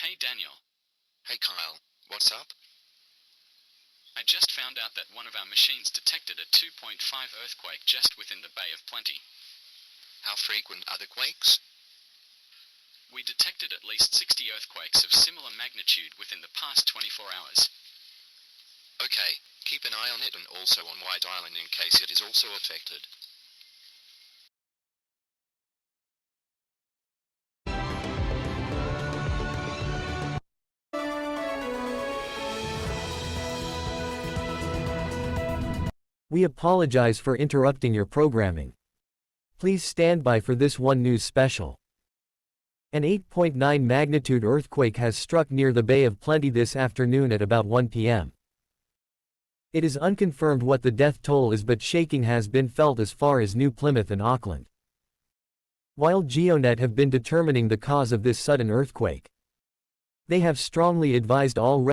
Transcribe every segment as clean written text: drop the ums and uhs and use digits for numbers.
Hey Daniel. Hey Kyle, what's up? I just found out that one of our machines detected a 2.5 earthquake just within the Bay of Plenty. How frequent are the quakes? We detected at least 60 earthquakes of similar magnitude within the past 24 hours. Okay, keep an eye on it and also on White Island in case it is also affected. We apologize for interrupting your programming. Please stand by for this OneNews special. An 8.9 magnitude earthquake has struck near the Bay of Plenty this afternoon at about 1 p.m. It is unconfirmed what the death toll is, but shaking has been felt as far as New Plymouth and Auckland. While GeoNet have been determining the cause of this sudden earthquake, they have strongly advised all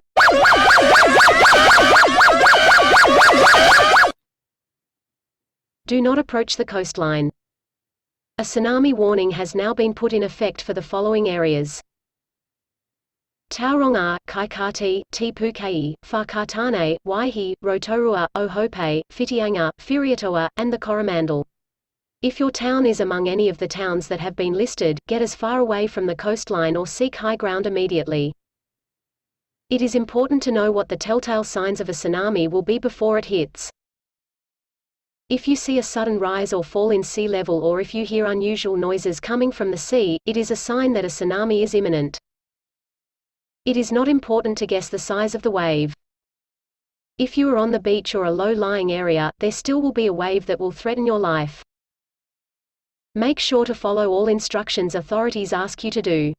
Do not approach the coastline. A tsunami warning has now been put in effect for the following areas: Tauranga, Kaikati, Te Puke'i, Whakatane, Waihi, Rotorua, Ohope, Whitianga, Whiriatoa, and the Coromandel. If your town is among any of the towns that have been listed, get as far away from the coastline or seek high ground immediately. It is important to know what the telltale signs of a tsunami will be before it hits. If you see a sudden rise or fall in sea level, or if you hear unusual noises coming from the sea, it is a sign that a tsunami is imminent. It is not important to guess the size of the wave. If you are on the beach or a low-lying area, there still will be a wave that will threaten your life. Make sure to follow all instructions authorities ask you to do.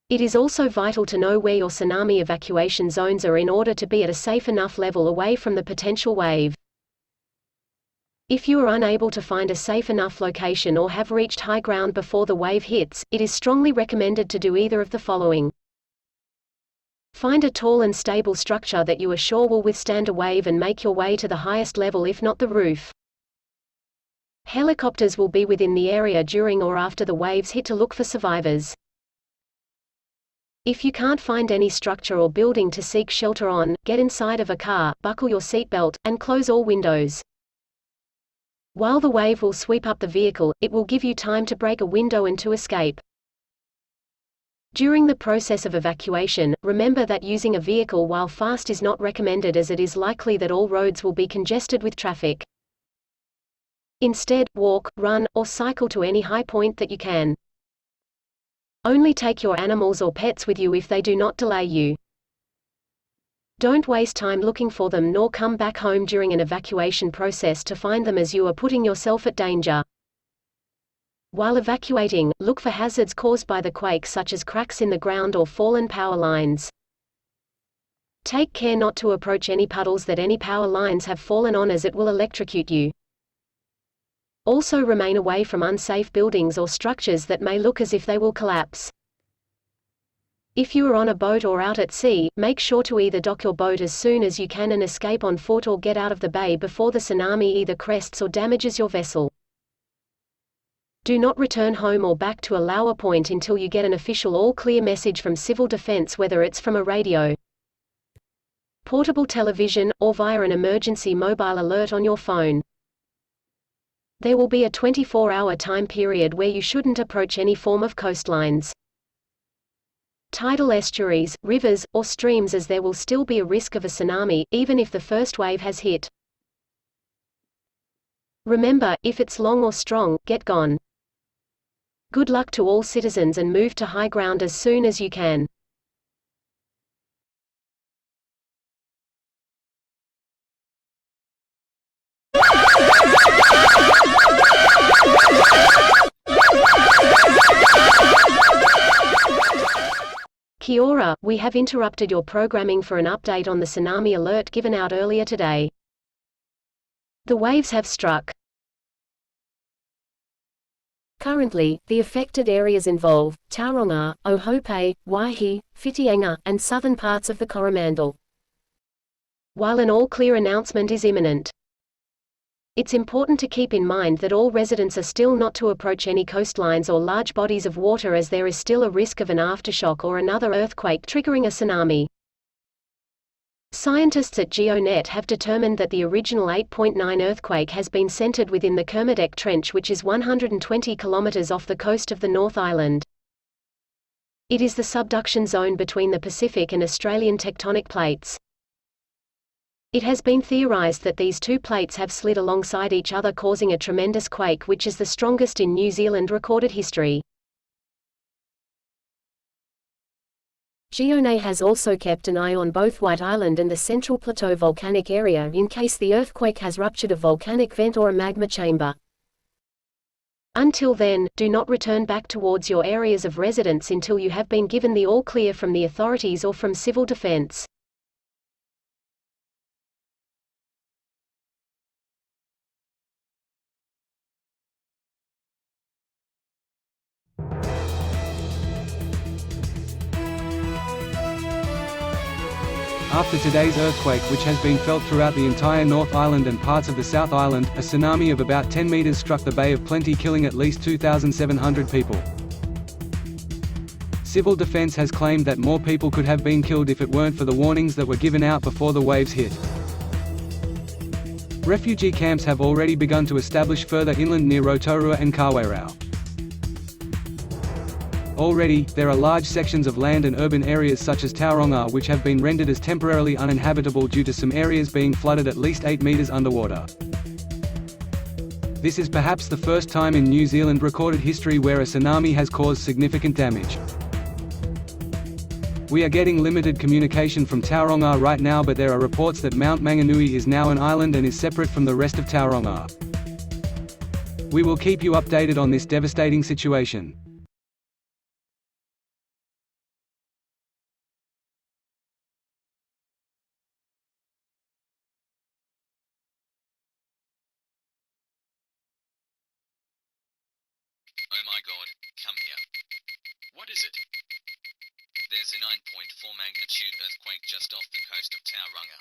It is also vital to know where your tsunami evacuation zones are in order to be at a safe enough level away from the potential wave. If you are unable to find a safe enough location or have reached high ground before the wave hits, it is strongly recommended to do either of the following. Find a tall and stable structure that you are sure will withstand a wave and make your way to the highest level, if not the roof. Helicopters will be within the area during or after the waves hit to look for survivors. If you can't find any structure or building to seek shelter on, get inside of a car, buckle your seatbelt, and close all windows. While the wave will sweep up the vehicle, it will give you time to break a window and to escape. During the process of evacuation, remember that using a vehicle while fast is not recommended, as it is likely that all roads will be congested with traffic. Instead, walk, run, or cycle to any high point that you can. Only take your animals or pets with you if they do not delay you. Don't waste time looking for them, nor come back home during an evacuation process to find them, as you are putting yourself at danger. While evacuating, look for hazards caused by the quake, such as cracks in the ground or fallen power lines. Take care not to approach any puddles that any power lines have fallen on, as it will electrocute you. Also remain away from unsafe buildings or structures that may look as if they will collapse. If you are on a boat or out at sea, make sure to either dock your boat as soon as you can and escape on foot, or get out of the bay before the tsunami either crests or damages your vessel. Do not return home or back to a lower point until you get an official all-clear message from civil defense, whether it's from a radio, portable television, or via an emergency mobile alert on your phone. There will be a 24-hour time period where you shouldn't approach any form of coastlines, tidal estuaries, rivers, or streams, as there will still be a risk of a tsunami, even if the first wave has hit. Remember, if it's long or strong, get gone. Good luck to all citizens, and move to high ground as soon as you can. Kia ora, we have interrupted your programming for an update on the tsunami alert given out earlier today. The waves have struck. Currently, the affected areas involve Tauranga, Ohope, Waihi, Whitianga, and southern parts of the Coromandel. While an all-clear announcement is imminent, It's important to keep in mind that all residents are still not to approach any coastlines or large bodies of water, as there is still a risk of an aftershock or another earthquake triggering a tsunami. Scientists at GeoNet have determined that the original 8.9 earthquake has been centered within the Kermadec Trench, which is 120 kilometers off the coast of the North Island. It is the subduction zone between the Pacific and Australian tectonic plates. It has been theorized that these two plates have slid alongside each other, causing a tremendous quake, which is the strongest in New Zealand recorded history. GeoNet has also kept an eye on both White Island and the Central Plateau volcanic area in case the earthquake has ruptured a volcanic vent or a magma chamber. Until then, do not return back towards your areas of residence until you have been given the all-clear from the authorities or from civil defense. After today's earthquake, which has been felt throughout the entire North Island and parts of the South Island, a tsunami of about 10 meters struck the Bay of Plenty, killing at least 2,700 people. Civil defense has claimed that more people could have been killed if it weren't for the warnings that were given out before the waves hit. Refugee camps have already begun to establish further inland near Rotorua and Kawerau. Already, there are large sections of land and urban areas such as Tauranga which have been rendered as temporarily uninhabitable due to some areas being flooded at least 8 meters underwater. This is perhaps the first time in New Zealand recorded history where a tsunami has caused significant damage. We are getting limited communication from Tauranga right now, but there are reports that Mount Manganui is now an island and is separate from the rest of Tauranga. We will keep you updated on this devastating situation. Oh my god, come here. What is it? There's a 9.4 magnitude earthquake just off the coast of Tauranga.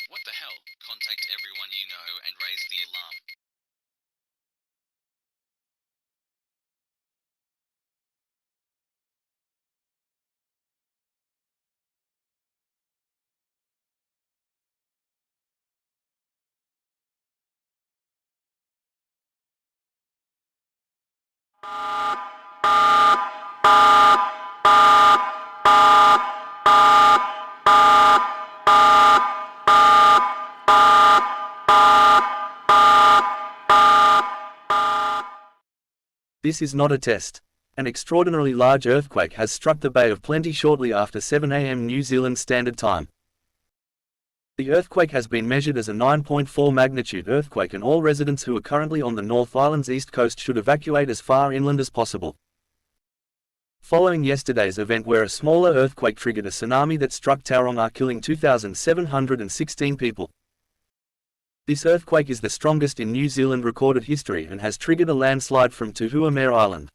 What the hell? Contact everyone you know and raise the alarm. This is not a test. An extraordinarily large earthquake has struck the Bay of Plenty shortly after 7 a.m. New Zealand Standard Time. The earthquake has been measured as a 9.4 magnitude earthquake, and all residents who are currently on the North Island's east coast should evacuate as far inland as possible. Following yesterday's event where a smaller earthquake triggered a tsunami that struck Tauranga, killing 2,716 people. This earthquake is the strongest in New Zealand recorded history and has triggered a landslide from Tuhuamare Island.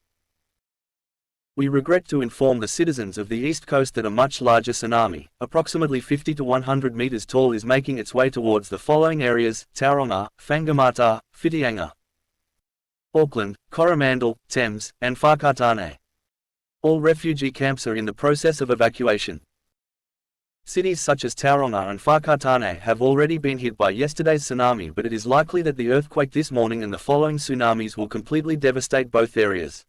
We regret to inform the citizens of the East Coast that a much larger tsunami, approximately 50 to 100 meters tall, is making its way towards the following areas: Tauranga, Whangamata, Whitianga, Auckland, Coromandel, Thames, and Whakatane. All refugee camps are in the process of evacuation. Cities such as Tauranga and Whakatane have already been hit by yesterday's tsunami, but it is likely that the earthquake this morning and the following tsunamis will completely devastate both areas.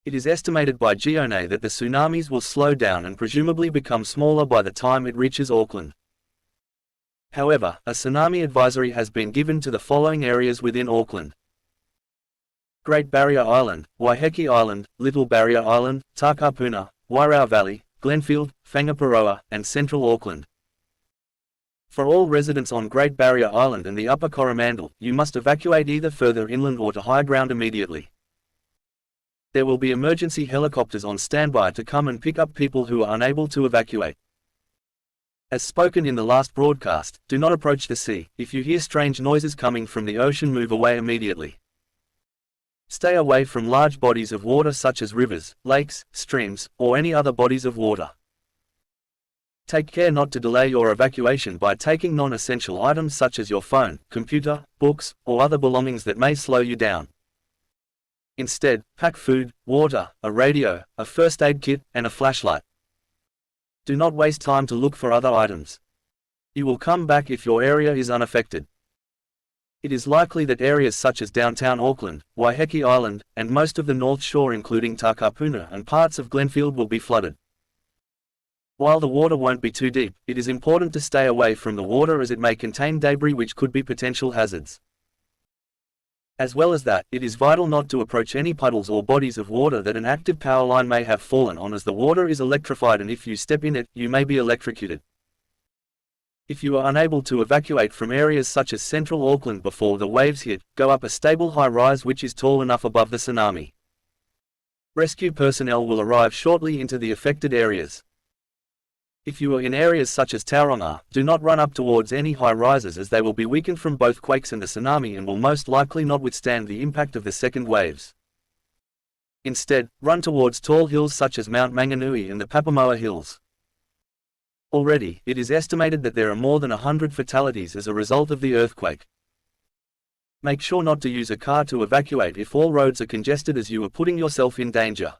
It is estimated by GeoNet that the tsunamis will slow down and presumably become smaller by the time it reaches Auckland. However, a tsunami advisory has been given to the following areas within Auckland: Great Barrier Island, Waiheke Island, Little Barrier Island, Takapuna, Wairau Valley, Glenfield, Whangaparoa, and Central Auckland. For all residents on Great Barrier Island and the Upper Coromandel, you must evacuate either further inland or to high ground immediately. There will be emergency helicopters on standby to come and pick up people who are unable to evacuate. As spoken in the last broadcast, do not approach the sea. If you hear strange noises coming from the ocean, move away immediately. Stay away from large bodies of water such as rivers, lakes, streams, or any other bodies of water. Take care not to delay your evacuation by taking non-essential items such as your phone, computer, books, or other belongings that may slow you down. Instead, pack food, water, a radio, a first aid kit, and a flashlight. Do not waste time to look for other items. You will come back if your area is unaffected. It is likely that areas such as downtown Auckland, Waiheke Island, and most of the North Shore including Takapuna and parts of Glenfield will be flooded. While the water won't be too deep, it is important to stay away from the water as it may contain debris which could be potential hazards. As well as that, it is vital not to approach any puddles or bodies of water that an active power line may have fallen on, as the water is electrified and if you step in it, you may be electrocuted. If you are unable to evacuate from areas such as central Auckland before the waves hit, go up a stable high-rise which is tall enough above the tsunami. Rescue personnel will arrive shortly into the affected areas. If you are in areas such as Tauranga, do not run up towards any high-rises as they will be weakened from both quakes and the tsunami and will most likely not withstand the impact of the second waves. Instead, run towards tall hills such as Mount Manganui and the Papamoa Hills. Already, it is estimated that there are more than 100 fatalities as a result of the earthquake. Make sure not to use a car to evacuate if all roads are congested, as you are putting yourself in danger.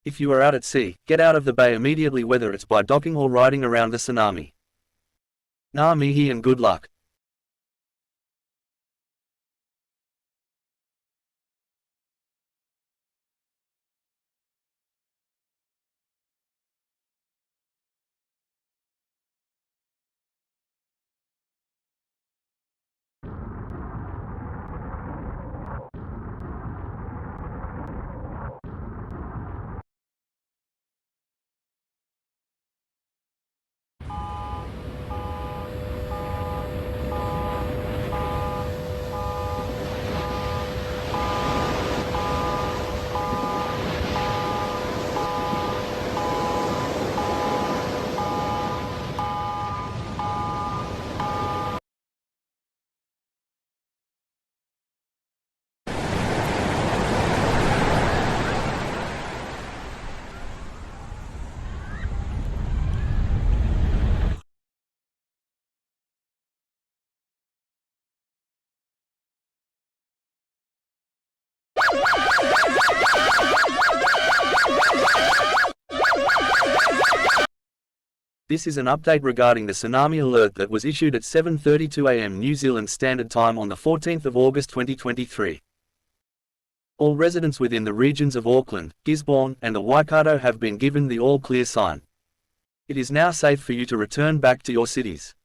If you are out at sea, get out of the bay immediately, whether it's by docking or riding around the tsunami. Ngā mihi and good luck. This is an update regarding the tsunami alert that was issued at 7:32 am New Zealand Standard Time on the 14th of August 2023. All residents within the regions of Auckland, Gisborne, and the Waikato have been given the all-clear sign. It is now safe for you to return back to your cities.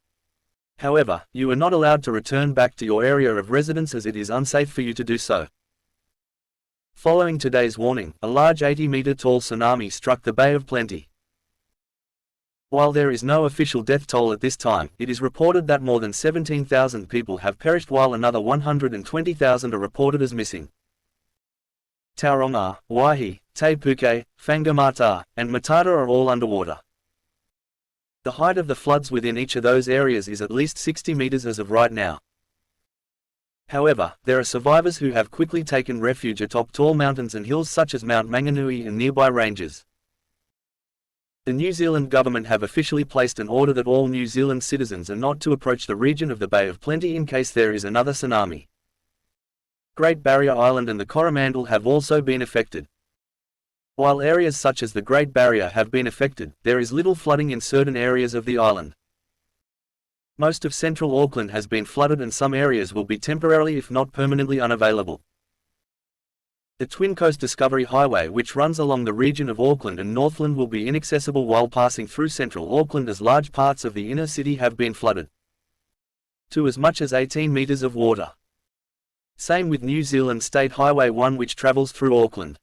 However, you are not allowed to return back to your area of residence as it is unsafe for you to do so. Following today's warning, a large 80-meter-tall tsunami struck the Bay of Plenty. While there is no official death toll at this time, it is reported that more than 17,000 people have perished while another 120,000 are reported as missing. Tauranga, Waihi, Te Puke, Whangamata, and Matata are all underwater. The height of the floods within each of those areas is at least 60 meters as of right now. However, there are survivors who have quickly taken refuge atop tall mountains and hills such as Mount Manganui and nearby ranges. The New Zealand government have officially placed an order that all New Zealand citizens are not to approach the region of the Bay of Plenty in case there is another tsunami. Great Barrier Island and the Coromandel have also been affected. While areas such as the Great Barrier have been affected, there is little flooding in certain areas of the island. Most of central Auckland has been flooded and some areas will be temporarily if not permanently unavailable. The Twin Coast Discovery Highway, which runs along the region of Auckland and Northland, will be inaccessible while passing through central Auckland as large parts of the inner city have been flooded to as much as 18 meters of water. Same with New Zealand State Highway 1, which travels through Auckland.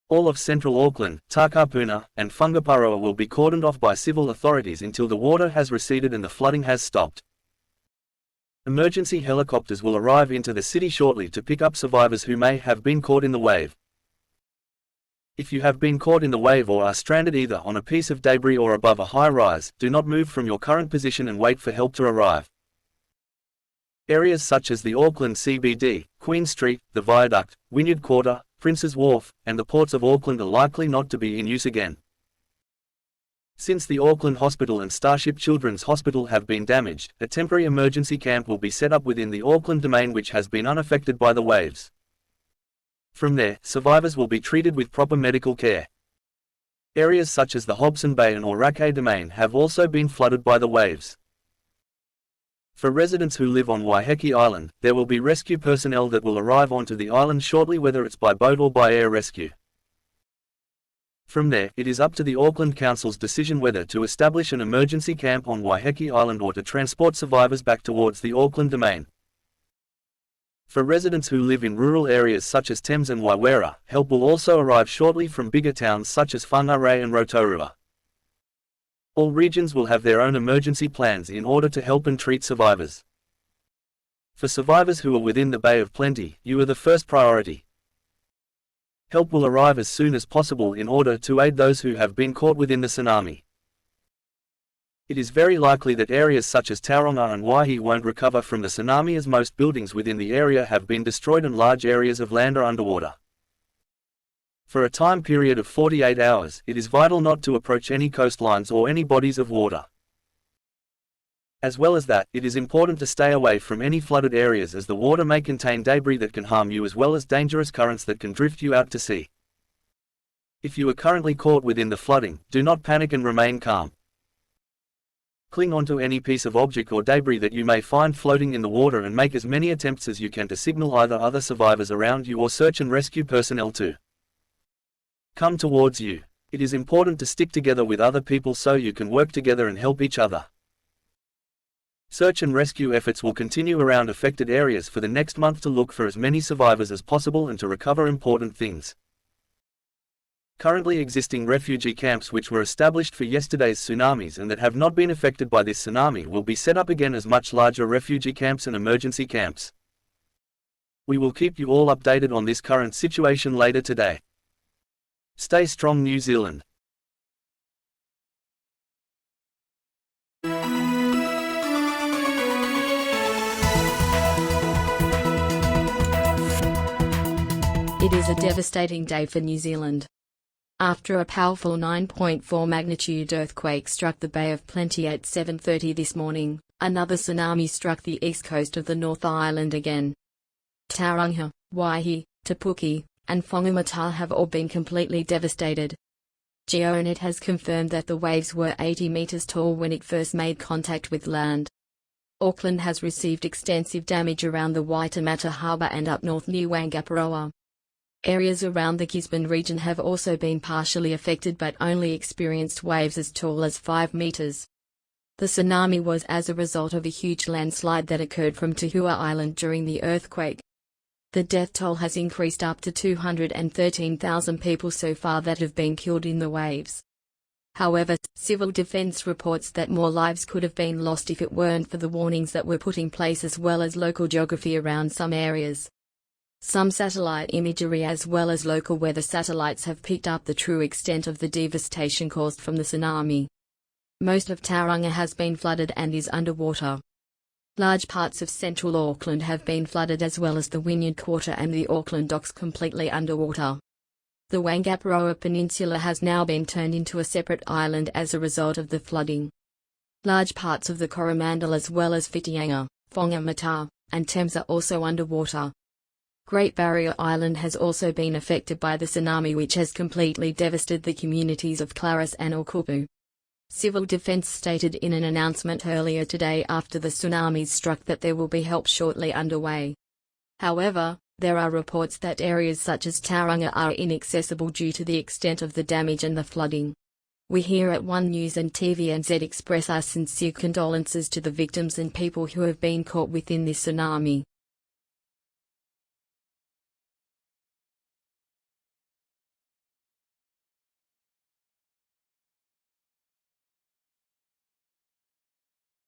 All of central Auckland, Takapuna, and Whangaparoa will be cordoned off by civil authorities until the water has receded and the flooding has stopped. Emergency helicopters will arrive into the city shortly to pick up survivors who may have been caught in the wave. If you have been caught in the wave or are stranded either on a piece of debris or above a high rise, do not move from your current position and wait for help to arrive. Areas such as the Auckland CBD, Queen Street, the Viaduct, Wynyard Quarter, Prince's Wharf, and the ports of Auckland are likely not to be in use again. Since the Auckland Hospital and Starship Children's Hospital have been damaged, a temporary emergency camp will be set up within the Auckland domain which has been unaffected by the waves. From there, survivors will be treated with proper medical care. Areas such as the Hobson Bay and Orake domain have also been flooded by the waves. For residents who live on Waiheke Island, there will be rescue personnel that will arrive onto the island shortly, whether it's by boat or by air rescue. From there, it is up to the Auckland Council's decision whether to establish an emergency camp on Waiheke Island or to transport survivors back towards the Auckland domain. For residents who live in rural areas such as Thames and Waiwera, help will also arrive shortly from bigger towns such as Whangarei and Rotorua. All regions will have their own emergency plans in order to help and treat survivors. For survivors who are within the Bay of Plenty, you are the first priority. Help will arrive as soon as possible in order to aid those who have been caught within the tsunami. It is very likely that areas such as Tauranga and Waihi won't recover from the tsunami, as most buildings within the area have been destroyed and large areas of land are underwater. For a time period of 48 hours, it is vital not to approach any coastlines or any bodies of water. As well as that, it is important to stay away from any flooded areas, as the water may contain debris that can harm you as well as dangerous currents that can drift you out to sea. If you are currently caught within the flooding, do not panic and remain calm. Cling onto any piece of object or debris that you may find floating in the water and make as many attempts as you can to signal either other survivors around you or search and rescue personnel to come towards you. It is important to stick together with other people so you can work together and help each other. Search and rescue efforts will continue around affected areas for the next month to look for as many survivors as possible and to recover important things. Currently existing refugee camps which were established for yesterday's tsunamis and that have not been affected by this tsunami will be set up again as much larger refugee camps and emergency camps. We will keep you all updated on this current situation later today. Stay strong, New Zealand. It is a devastating day for New Zealand. After a powerful 9.4 magnitude earthquake struck the Bay of Plenty at 7:30 this morning, another tsunami struck the east coast of the North Island again. Tauranga, Waihi, Te Puke, and Whangamata have all been completely devastated. GeoNet has confirmed that the waves were 80 meters tall when it first made contact with land. Auckland has received extensive damage around the Waitemata harbour and up north near Wangaparoa. Areas around the Gisborne region have also been partially affected but only experienced waves as tall as 5 meters. The tsunami was as a result of a huge landslide that occurred from Tahua Island during the earthquake. The death toll has increased up to 213,000 people so far that have been killed in the waves. However, Civil Defence reports that more lives could have been lost if it weren't for the warnings that were put in place as well as local geography around some areas. Some satellite imagery as well as local weather satellites have picked up the true extent of the devastation caused from the tsunami. Most of Tauranga has been flooded and is underwater. Large parts of central Auckland have been flooded as well as the Wynyard Quarter and the Auckland docks completely underwater. The Wangaparoa Peninsula has now been turned into a separate island as a result of the flooding. Large parts of the Coromandel as well as Whitianga, Whangamata, and Thames are also underwater. Great Barrier Island has also been affected by the tsunami, which has completely devastated the communities of Claris and Okupu. Civil Defence stated in an announcement earlier today after the tsunamis struck that there will be help shortly underway. However, there are reports that areas such as Tauranga are inaccessible due to the extent of the damage and the flooding. We here at OneNews and TVNZ express our sincere condolences to the victims and people who have been caught within this tsunami.